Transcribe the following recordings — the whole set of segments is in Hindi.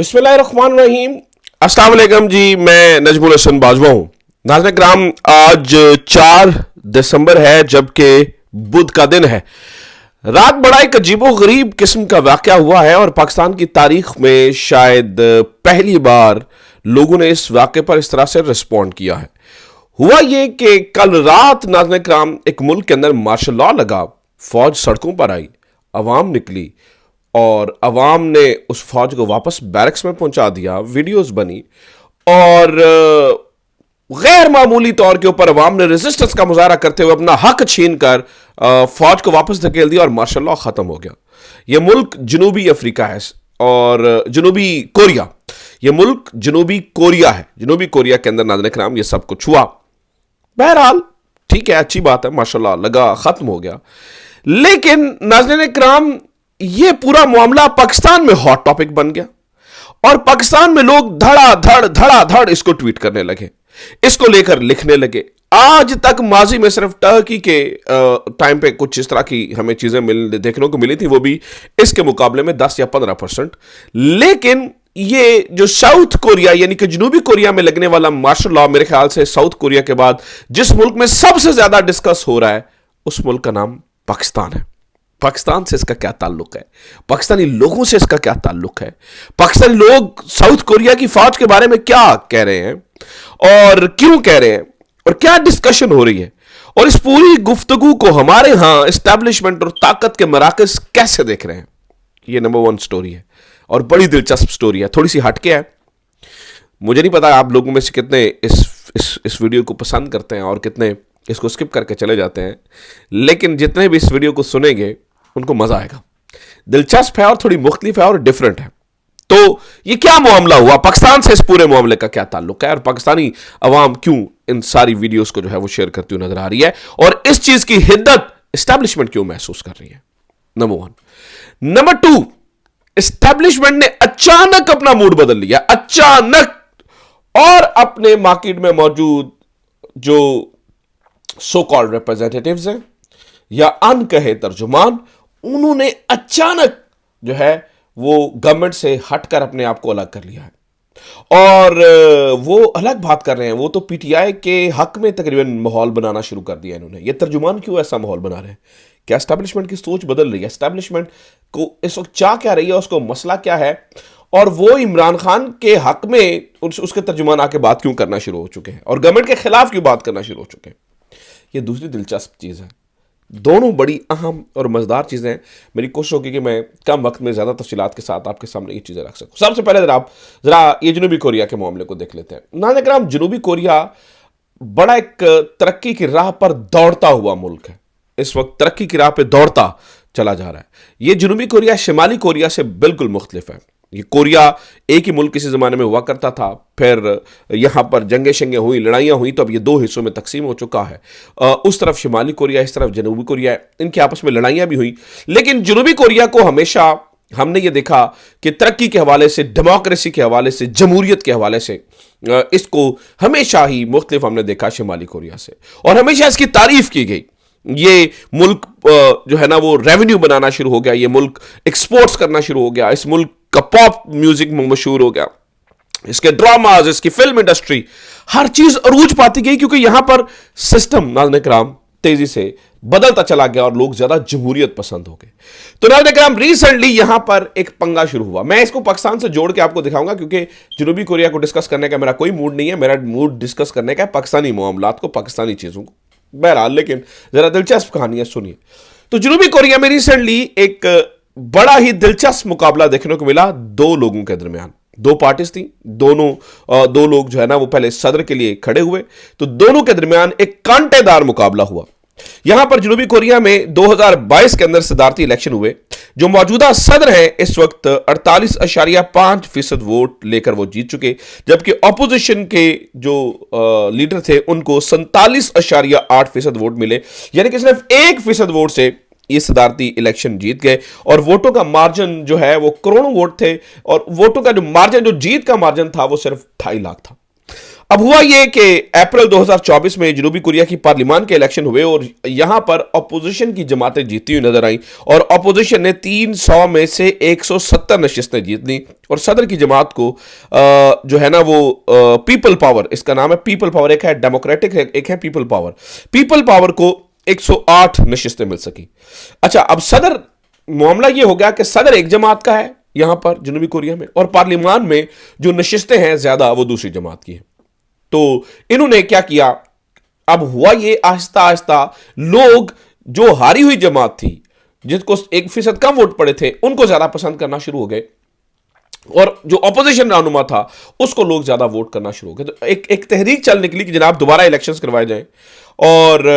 बिस्मिल्लाहिर्रहमानिर्रहीम। अस्सलाम वालेकुम जी, मैं नजमुल हसन बाजवा हूं। नाज़रीन किराम, आज 4 दिसंबर है, जबकि बुध का दिन है। रात बड़ा एक अजीबो गरीब किस्म का वाकया हुआ है और पाकिस्तान की तारीख में शायद पहली बार लोगों ने इस वाकये पर इस तरह से रिस्पॉन्ड किया है। हुआ ये कि कल रात नाज़रीन किराम एक मुल्क के अंदर मार्शल लॉ लगा, फौज सड़कों पर आई, अवाम निकली और अवाम ने उस फौज को वापस बैरक्स में पहुंचा दिया। वीडियोस बनी और गैर मामूली तौर के ऊपर अवाम ने रेजिस्टेंस का मुजाहरा करते हुए अपना हक छीन कर फौज को वापस धकेल दिया और मार्शल लॉ खत्म हो गया। यह मुल्क जनूबी अफ्रीका है और जनूबी कोरिया, यह मुल्क जनूबी कोरिया है। जनूबी कोरिया के अंदर नाज़रीन किराम ये सब कुछ हुआ। बहरहाल ठीक है, अच्छी बात है, माशाल्लाह लगा, खत्म हो गया। लेकिन नाज़रीन किराम, यह पूरा मामला पाकिस्तान में हॉट टॉपिक बन गया और पाकिस्तान में लोग धड़ाधड़ इसको ट्वीट करने लगे, इसको लेकर लिखने लगे। आज तक माजी में सिर्फ टर्की के टाइम पे कुछ इस तरह की हमें चीजें देखने को मिली थी, वो भी इसके मुकाबले में 10 या 15%। लेकिन ये जो साउथ कोरिया यानी कि जनूबी कोरिया में लगने वाला मार्शल लॉ, मेरे ख्याल से साउथ कोरिया के बाद जिस मुल्क में सबसे ज्यादा डिस्कस हो रहा है, उस मुल्क का नाम पाकिस्तान है। पाकिस्तान से इसका क्या ताल्लुक है? पाकिस्तानी लोगों से इसका क्या ताल्लुक है? पाकिस्तानी लोग साउथ कोरिया की फौज के बारे में क्या कह रहे हैं और क्यों कह रहे हैं और क्या डिस्कशन हो रही है? और इस पूरी गुफ्तगू को हमारे यहां एस्टैब्लिशमेंट और ताकत के मराकज कैसे देख रहे हैं? ये नंबर 1 स्टोरी है और बड़ी दिलचस्प स्टोरी है। थोड़ी सी हटके है, मुझे नहीं पता आप लोगों में से कितने इस वीडियो को पसंद करते हैं और कितने इसको स्किप करके चले जाते हैं, लेकिन जितने भी इस वीडियो को सुनेंगे उनको मजा आएगा। दिलचस्प है और थोड़ी मुख्तलिफ है और डिफरेंट है। तो ये क्या मामला हुआ, पाकिस्तान से इस पूरे मामले का क्या ताल्लुक है और पाकिस्तानी अवाम क्यों इन सारी वीडियोस को जो है वो शेयर करती हुई नजर आ रही है और इस चीज की हिद्दत एस्टैब्लिशमेंट क्यों महसूस कर रही है? नंबर 1। नंबर 2, एस्टैब्लिशमेंट ने अचानक अपना मूड बदल लिया, अचानक, और अपने मार्केट में मौजूद जो सो कॉल्ड रिप्रेजेंटेटिव्स हैं या अनकहे तर्जुमान, उन्होंने अचानक जो है वो गवर्नमेंट से हटकर अपने आप को अलग कर लिया है और वो अलग बात कर रहे हैं। वो तो पीटीआई के हक में तकरीबन माहौल बनाना शुरू कर दिया इन्होंने। ये तर्जुमान क्यों ऐसा माहौल बना रहे हैं? क्या एस्टैब्लिशमेंट की सोच बदल रही है? एस्टैब्लिशमेंट को इस वक्त चाह क्या रही है, उसको मसला क्या है? और वो इमरान खान के हक में उसके तर्जुमान आके बात क्यों करना शुरू हो चुके हैं और गवर्नमेंट के खिलाफ क्यों बात करना शुरू हो चुके हैं? ये दूसरी दिलचस्प चीज़ है। दोनों बड़ी अहम और मज़ेदार चीज़ें हैं। मेरी कोशिश होगी कि मैं कम वक्त में ज़्यादा तफसीलात के साथ आपके सामने ये चीज़ें रख सकूँ। सबसे पहले ज़रा ये जनूबी कोरिया के मामले को देख लेते हैं। नाज़रीन किराम, जनूबी कोरिया बड़ा एक तरक्की की राह पर दौड़ता हुआ मुल्क है। इस वक्त तरक्की की राह पर दौड़ता चला जा रहा है। ये जनूबी कोरिया शिमाली कोरिया से बिल्कुल मुख्तलिफ है। ये कोरिया एक ही मुल्क किसी ज़माने में हुआ करता था, फिर यहाँ पर जंगे शंगे हुई, लड़ाइयाँ हुई, तो अब ये 2 हिस्सों में तकसीम हो चुका है। उस तरफ शिमाली कोरिया, इस तरफ जनूबी कोरिया है। इनके आपस में लड़ाइयाँ भी हुई, लेकिन जनूबी कोरिया को हमेशा हमने ये देखा कि तरक्की के हवाले से, डेमोक्रेसी के हवाले से, जमहूरियत के हवाले से इसको हमेशा ही मुख्तलिफ हमने देखा शिमाली कोरिया से और हमेशा इसकी तारीफ की गई। ये मुल्क जो है ना वो रेवेन्यू बनाना शुरू हो गया, ये मुल्क एक्सपोर्ट्स करना शुरू हो गया, इस मुल्क का पॉप म्यूजिक मशहूर हो गया, इसके ड्रामाज, इसकी फिल्म इंडस्ट्री, हर चीज अरूज पाती गई क्योंकि यहां पर सिस्टम नाज़रीन किराम तेजी से बदलता चला गया और लोग ज्यादा जमहूरियत पसंद हो गए। तो नाज़रीन किराम, रिसेंटली यहां पर एक पंगा शुरू हुआ। मैं इसको पाकिस्तान से जोड़ के आपको दिखाऊंगा क्योंकि जनूबी कोरिया को डिस्कस करने का मेरा कोई मूड नहीं है। मेरा मूड डिस्कस करने का है पाकिस्तानी मामलात को, पाकिस्तानी चीजों को। बहरहाल, लेकिन जरा दिलचस्प कहानी है, सुनिए। तो जनूबी कोरिया में रिसेंटली एक बड़ा ही दिलचस्प मुकाबला देखने को मिला 2 लोगों के दरमियान। 2 पार्टीज थी, दो लोग जो है ना वो पहले सदर के लिए खड़े हुए, तो दोनों के दरमियान एक कांटेदार मुकाबला हुआ। यहां पर जनूबी कोरिया में 2022 के अंदर सदारती इलेक्शन हुए। जो मौजूदा सदर हैं इस वक्त 48.5% वोट लेकर वो जीत चुके, जबकि ऑपोजिशन के जो लीडर थे उनको 47.8% वोट मिले, यानी कि सिर्फ 1% वोट से ये सदारती इलेक्शन जीत गए और वोटों का मार्जिन जो है वो करोड़ों वोट थे और वोटों का जो मार्जिन, जो जीत का मार्जिन था वो सिर्फ 2.5 लाख था। अब हुआ यह कि अप्रैल 2024 में जनूबी कोरिया की पार्लियामान के इलेक्शन हुए और यहां पर अपोजिशन की जमातें जीती हुई नजर आई और अपोजिशन ने 300 में से 170 नशिस्तें जीत ली और सदर की जमात को जो है ना वो पीपल पावर, इसका नाम है पीपल पावर, एक है डेमोक्रेटिक एक है पीपल पावर को 108 नशिस्तें मिल सकी। अच्छा, अब सदर मामला यह हो गया कि सदर एक जमात का है यहां पर जनूबी कोरिया में और पार्लियामान में जो नशिस्तें हैं ज्यादा वो दूसरी जमात की है। तो इन्होंने क्या किया, अब हुआ ये आहिस्ता आहिस्ता लोग जो हारी हुई जमात थी जिसको 1% कम वोट पड़े थे उनको ज्यादा पसंद करना शुरू हो गए और जो ऑपोजिशन रहनुमा था उसको लोग ज्यादा वोट करना शुरू हो गए। तो एक तहरीक चल निकली कि जनाब दोबारा इलेक्शंस करवाए जाएं और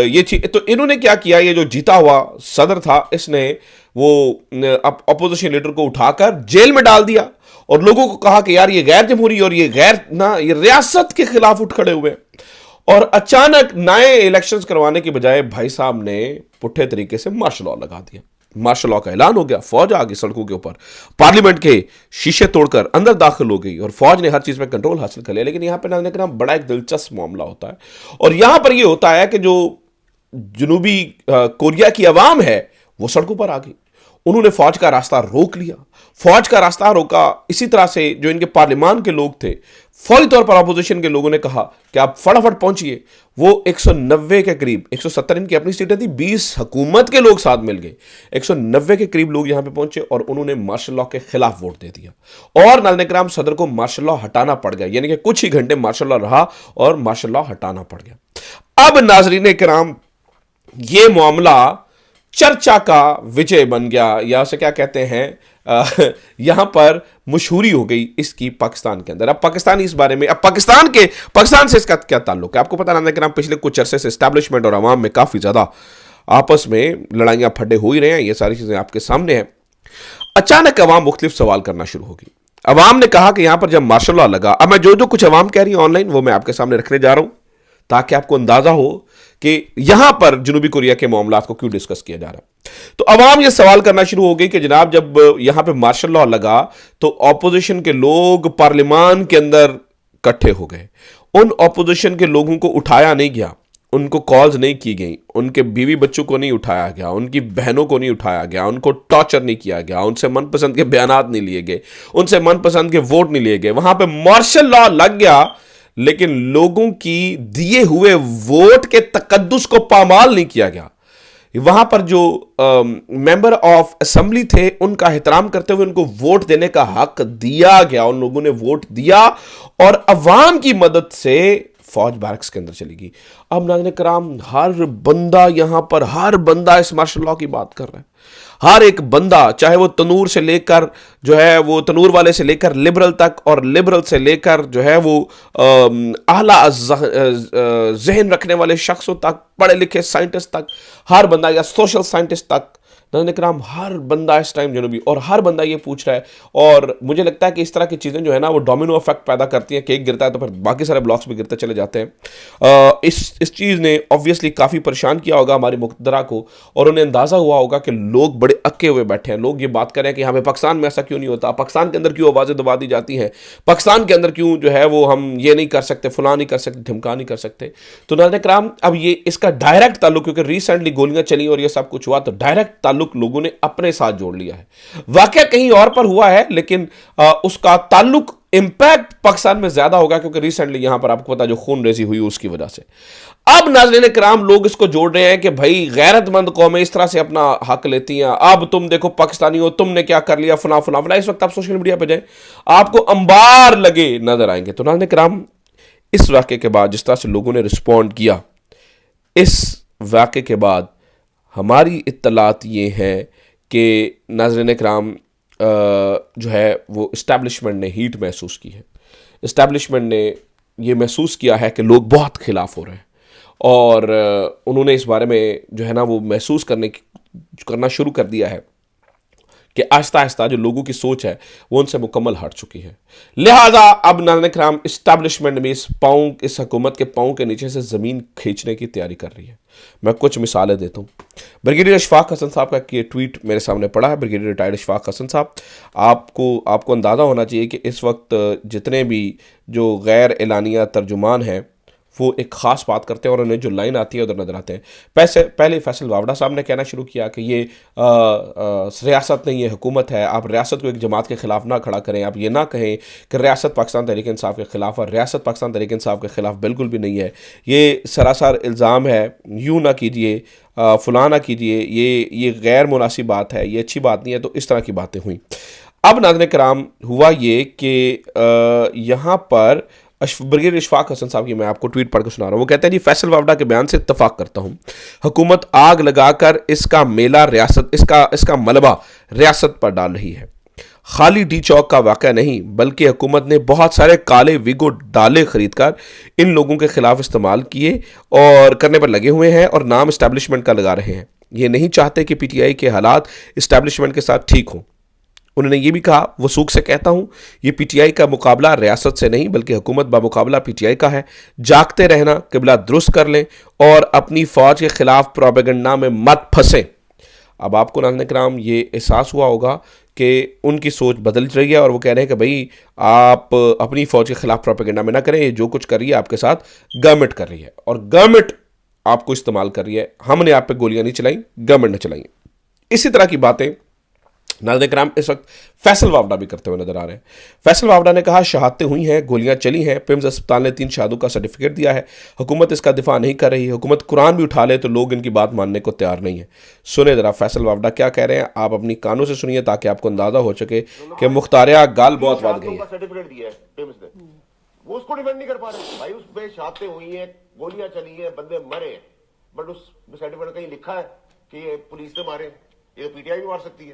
ये तो इन्होंने क्या किया, ये जो जीता हुआ सदर था इसने वो अपोजिशन लीडर को उठाकर जेल में डाल दिया और लोगों को कहा कि यार ये गैर जमहूरी और ये रियासत के खिलाफ उठ खड़े हुए और अचानक नए इलेक्शंस करवाने की बजाय भाई साहब ने पुट्ठे तरीके से मार्शल लॉ लगा दिया। मार्शल लॉ का ऐलान हो गया, फौज आ गई सड़कों के ऊपर, पार्लियामेंट के शीशे तोड़कर अंदर दाखिल हो गई और फौज ने हर चीज में कंट्रोल हासिल कर लिया। लेकिन यहां पर नाज़रीन किराम बड़ा एक दिलचस्प मामला होता है और यहां पर यह होता है कि जो जनूबी कोरिया की आवाम है वो सड़कों पर आ गई, उन्होंने फौज का रास्ता रोक लिया। फौज का रास्ता रोका इसी तरह से जो इनके पार्लियामान के लोग थे, फौरी तौर पर अपोजिशन के लोगों ने कहा कि आप फटाफट पहुंचिए। वो 190 के करीब, 170 इनकी अपनी सीटें थी, 20 हुकूमत के लोग साथ मिल गए, 190 के करीब लोग यहां पे पहुंचे और उन्होंने मार्शल लॉ के खिलाफ वोट दे दिया और नाज़रीन किराम सदर को मार्शल लॉ हटाना पड़ गया, यानी कि कुछ ही घंटे मार्शल लॉ रहा और मार्शल लॉ हटाना पड़ गया। अब नाज़रीन किराम ये मामला चर्चा का विजय बन गया या उसे क्या कहते हैं, यहां पर मशहूरी हो गई इसकी पाकिस्तान के अंदर। अब पाकिस्तान इस बारे में, अब पाकिस्तान से इसका क्या ताल्लुक है, आपको पता है कि पिछले कुछ अरसे से एस्टैब्लिशमेंट और अवाम में काफी ज्यादा आपस में लड़ाइयां फड्डे हो ही रहे हैं, ये सारी चीजें आपके सामने हैं। अचानक अवाम मुख्तलिफ सवाल करना शुरू हो गई। अवाम ने कहा कि यहां पर जब मार्शल लॉ लगा, अब मैं जो जो कुछ अवाम कह रही है ऑनलाइन वो मैं आपके सामने रखने जा रहा हूं ताकि आपको अंदाजा हो कि यहां पर जनूबी कोरिया के मामलात को क्यों डिस्कस किया जा रहा है। तो अवाम यह सवाल करना शुरू हो गई कि जनाब जब यहां पे मार्शल लॉ लगा तो ऑपोजिशन के लोग पार्लियामान के अंदर इकट्ठे हो गए, उन ऑपोजिशन के लोगों को उठाया नहीं गया, उनको कॉल्स नहीं की गई, उनके बीवी बच्चों को नहीं उठाया गया, उनकी बहनों को नहीं उठाया गया, उनको टॉर्चर नहीं किया गया, उनसे मनपसंद के बयानात नहीं लिए गए, उनसे मनपसंद के वोट नहीं लिए गए। वहां पर मार्शल लॉ लग गया लेकिन लोगों की दिए हुए वोट के तकद्दुस को पामाल नहीं किया गया। वहां पर जो मेंबर ऑफ असेंबली थे उनका एहतराम करते हुए उनको वोट देने का हक दिया गया, उन लोगों ने वोट दिया और अवाम की मदद से फौज बैरक्स के अंदर चली गई। अब नाज़रीन कराम हर बंदा यहां पर, हर बंदा इस मार्शल लॉ की बात कर रहा है, हर एक बंदा, चाहे वो तनूर से लेकर जो है वो तनूर वाले से लेकर लिबरल तक और लिबरल से लेकर जो है वो आला जहन रखने वाले शख्सों तक, पढ़े लिखे साइंटिस्ट तक, हर बंदा या सोशल साइंटिस्ट तक, नाज़रीन किराम हर बंदा इस टाइम जनूबी और हर बंदा ये पूछ रहा है। और मुझे लगता है कि इस तरह की चीज़ें जो है ना वो डोमिनो इफेक्ट पैदा करती हैं, केक गिरता है तो फिर बाकी सारे ब्लॉक्स भी गिरते चले जाते हैं। इस चीज़ ने ऑब्वियसली काफ़ी परेशान किया होगा हमारी मुक़द्दरा को और उन्हें अंदाज़ा हुआ होगा कि लोग बड़े अक्के हुए बैठे हैं। लोग ये बात कर रहे हैं कि हमें पाकिस्तान में ऐसा क्यों नहीं होता, पाकिस्तान के अंदर क्यों आवाज़ें दबा दी जाती हैं, पाकिस्तान के अंदर क्यों जो है वो हम ये नहीं कर सकते, फलां नहीं कर सकते, ढिमका नहीं कर सकते। तो नाज़रीन किराम अब ये इसका डायरेक्ट ताल्लुक, क्योंकि रिसेंटली गोलियां चली और ये सब कुछ हुआ, तो डायरेक्ट ताल्लुक लोगों ने अपने साथ जोड़ लिया है। वाकया कहीं और पर हुआ है लेकिन उसका ताल्लुक, इंपैक्ट पाकिस्तान में ज्यादा होगा क्योंकि रिसेंटली यहां पर आपको पता जो खून रेजी हुई उसकी वजह से। अब नाज़रीन किराम लोग इसको जोड़ रहे हैं कि भाई गैरतमंद कौमें इस तरह से अपना हक लेती हैं, अब तुम देखो पाकिस्तानी हो, तुमने क्या कर लिया, फला फला फला। इस वक्त आप सोशल मीडिया पे जाए आपको अंबार लगे नजर आएंगे। तो नाज़रीन किराम इस वाक़े के बाद जिस तरह से लोगों ने रिस्पॉन्ड किया, इस वाक़े के बाद हमारी इत्तलात ये है कि नाज़रीन किराम जो है वो इस्टेब्लिशमेंट ने हीट महसूस की है। इस्टेब्लिशमेंट ने ये महसूस किया है कि लोग बहुत खिलाफ हो रहे हैं और उन्होंने इस बारे में जो है ना वो महसूस करना शुरू कर दिया है कि आहिस्ता आहिस्ता जो लोगों की सोच है वो उनसे मुकम्मल हट चुकी है। लिहाजा अब नाज़रीन कराम इस्टेब्लिशमेंट में इस हुकूमत के पाँव के नीचे से ज़मीन खींचने की तैयारी कर रही है। मैं कुछ मिसालें देता हूँ। ब्रिगेडियर अशफाक हसन साहब का ये ट्वीट मेरे सामने पड़ा है। ब्रिगेडियर रिटायर्ड अशफाक हसन साहब, आपको अंदाज़ा होना चाहिए कि इस वक्त जितने भी जो गैर एलानिया तर्जुमान हैं वो एक ख़ास बात करते हैं और उन्हें जो लाइन आती है उधर नजर आते हैं। पहले फैसल वावड़ा साहब ने कहना शुरू किया कि ये रियासत नहीं, ये हुकूमत है, आप रियासत को एक जमात के ख़िलाफ़ ना खड़ा करें, आप ये ना कहें कि रियासत पाकिस्तान तहरीक इंसाफ के ख़िलाफ़, और रियासत पाकिस्तान तहरीक इंसाफ के ख़िलाफ़ बिल्कुल भी नहीं है, ये सरासर इल्ज़ाम है, यूँ ना कीजिए, फ़लाँ ना कीजिए, ये गैर मुनासिब बात है, ये अच्छी बात नहीं है। तो इस तरह की बातें हुई। अब नाज़रीन कराम हुआ ये कि यहाँ पर ब्रिगेडियर इशफाक हसन साहब की मैं आपको ट्वीट पढ़ के सुना रहा हूँ। वो कहते हैं जी, फैसल वावड़ा के बयान से इत्तफाक करता हूँ। हुकूमत आग लगाकर इसका मेला रियासत इसका मलबा रियासत पर डाल रही है। खाली डी चौक का वाक़या नहीं, बल्कि हुकूमत ने बहुत सारे काले विगो डाले खरीद कर इन लोगों के खिलाफ इस्तेमाल किए और करने पर लगे हुए हैं और नाम इस्टेब्लिशमेंट का लगा रहे हैं। ये नहीं चाहते कि PTI के हालात इस्टेब्लिशमेंट के साथ ठीक हों। उन्होंने ये भी कहा, वसूख से कहता हूँ, ये PTI का मुकाबला रियासत से नहीं बल्कि हुकूमत बामुकाबला PTI का है। जागते रहना, किबला दुरुस्त कर लें और अपनी फ़ौज के ख़िलाफ़ प्रोपेगेंडा में मत फंसें। अब आपको नाज़रीन कराम ये एहसास हुआ होगा कि उनकी सोच बदल रही है और वो कह रहे हैं कि भाई आप अपनी फ़ौज के ख़िलाफ़ प्रोपेगेंडा में ना करें, ये जो कुछ कर रही है आपके साथ गवर्नमेंट कर रही है और गवर्नमेंट आपको इस्तेमाल कर रही है। हमने आप पे गोलियां नहीं चलाई, गवर्नमेंट ने चलाई। इसी तरह की बातें नाज़रीन कराम इस वक्त फैसल वावड़ा भी करते हुए नजर आ रहे हैं। फैसल वावड़ा ने कहा, शहादतें हुई हैं, गोलियां चली हैं, पिम्स अस्पताल ने 3 शहादों का सर्टिफिकेट दिया है, हुकूमत इसका दिफा नहीं कर रही। हुकूमत कुरान भी उठा ले तो लोग इनकी बात मानने को तैयार नहीं है। सुने जरा फैसल वावड़ा क्या कह रहे हैं, आप अपनी कानों से सुनिए ताकि आपको अंदाजा हो सके कि मुख्तारिया गाल बहुत बढ़ गई है। वो उसको डिफेंड नहीं कर पा रहे भाई, उस पे शहादतें हुई हैं, गोलियां चली हैं, बंदे मरे, बट उस सर्टिफिकेट कहीं लिखा है कि ये पुलिस ने मारे, ये तो PTI भी मार सकती है।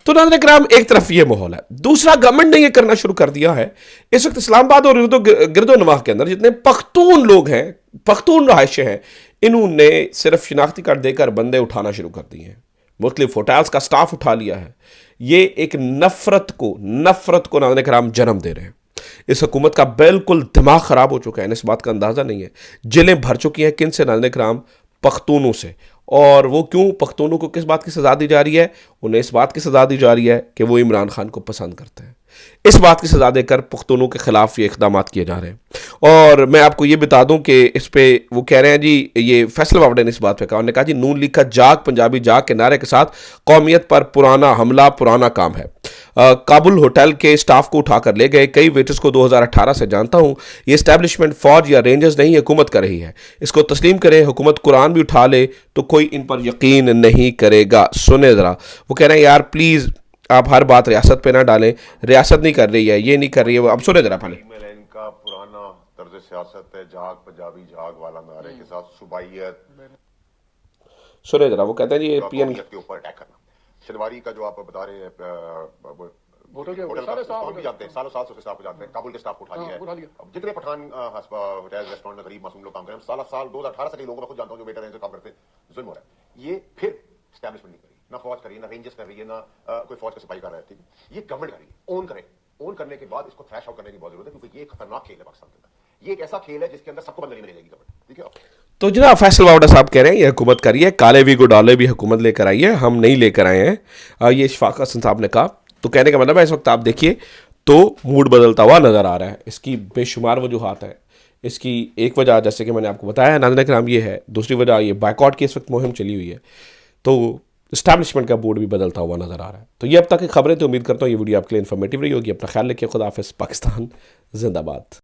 तो नाज़रीन कराम एक तरफ ये माहौल है, दूसरा गवर्नमेंट ने ये करना शुरू कर दिया है। इस वक्त इस्लामाबाद और गिरदोनवाह के अंदर जितने पख्तून लोग हैं, पख्तून रहायशे हैं, इन्होंने सिर्फ शिनाख्ती कार्ड देकर बंदे उठाना शुरू कर दिए हैं। मुख्तलिफ होटल्स का स्टाफ उठा लिया है। ये एक नफरत को नाज़रीन कराम जन्म दे रहे हैं। इस हुकूमत का बिल्कुल दिमाग खराब हो चुका है, इस बात का अंदाजा नहीं है। जेलें भर चुकी हैं, किन से नाज़रीन कराम, पख्तूनों से। और वो क्यों, पख्तूनों को किस बात की सज़ा दी जा रही है? उन्हें इस बात की सज़ा दी जा रही है कि वो इमरान खान को पसंद करते हैं। इस बात की सज़ा देकर पख्तूनों के खिलाफ ये इक़दाम किए जा रहे हैं। और मैं आपको ये बता दूं कि इस पे वो कह रहे हैं जी, ये फैसल वावड़े ने इस बात पे कहा, उन्होंने कहा जी, नून लीग का जाग पंजाबी जाग के नारे के साथ कौमियत पर पुराना हमला पुराना काम है। काबुल होटल के स्टाफ को उठाकर ले गए, कई वेटर्स को 2018 से जानता हूं। ये एस्टैब्लिशमेंट फौज या रेंजर्स नहीं, हुकूमत कर रही है। इसको तस्लीम करें, हुकूमत कुरान भी उठा ले तो कोई इन पर यकीन नहीं करेगा। सुने जरा, वो कह रहे हैं यार प्लीज आप हर बात रियासत पे ना डालें, रियासत नहीं कर रही है, ये नहीं कर रही है। अब सुने जरा पहले। इनका पुराना तर्ज सियासत है, जाग पंजाबी जाग वाला नारे के साथ सुबाइयत। सुने जरा, वो कहते हैं जी PN के ऊपर अटैक करना। शनिवारी का जो आप बता रहे हैं, होटल के स्टाफ भी जानते हैं, सालों साल से स्टाफ जानते हैं, काबुल के स्टाफ को उठा लिया है। अब जितने पठान होटल रेस्टोरेंट में गरीब मासूम लोग काम कर रहे हैं, साल 2018 से कई लोगों को खुद जानता हूं जो वेटर हैं जो काम करते हैं, जुल्म हो रहा है। ये फिर एस्टैब्लिशमेंट नहीं कर रही, ना फौज कर रही है, ना रेंजर्स कर रही है, ना कोई फौज का सिपाही कर रहा है। ठीक है, ये गवर्नमेंट कर रही है। ओन करें, ओन करने के बाद इसको थ्रैश आउट करने की बहुत जरूरत है, क्योंकि ये खतरनाक खेल है पाकिस्तान के अंदर। ये एक ऐसा खेल है जिसके अंदर सबको बंद नहीं मिलेगी गवर्नमेंट। ठीक है, तो जनाब फैसल वावड़ा साहब कह रहे हैं ये हुकूमत करी है, काले वीगो डाले भी हुकूमत लेकर आई है, हम नहीं लेकर आए हैं। ये इशफाक हसन साहब ने कहा। तो कहने का मतलब है इस वक्त आप देखिए तो मूड बदलता हुआ नज़र आ रहा है। इसकी बेशुमार वजूहात है। इसकी एक वजह जैसे कि मैंने आपको बताया नाज़रीन कराम ये है, दूसरी वजह ये बायकॉट की इस वक्त मुहिम चली हुई है, तो इस्टेब्लिशमेंट का बोर्ड भी बदलता हुआ नज़र आ रहा है। तो ये अब तक की खबरें, तो उम्मीद करता हूँ ये वीडियो आपके लिए इन्फॉर्मेटिव रही होगी। अपना ख्याल रखिए, खुदा हाफिज़, पाकिस्तान जिंदाबाद।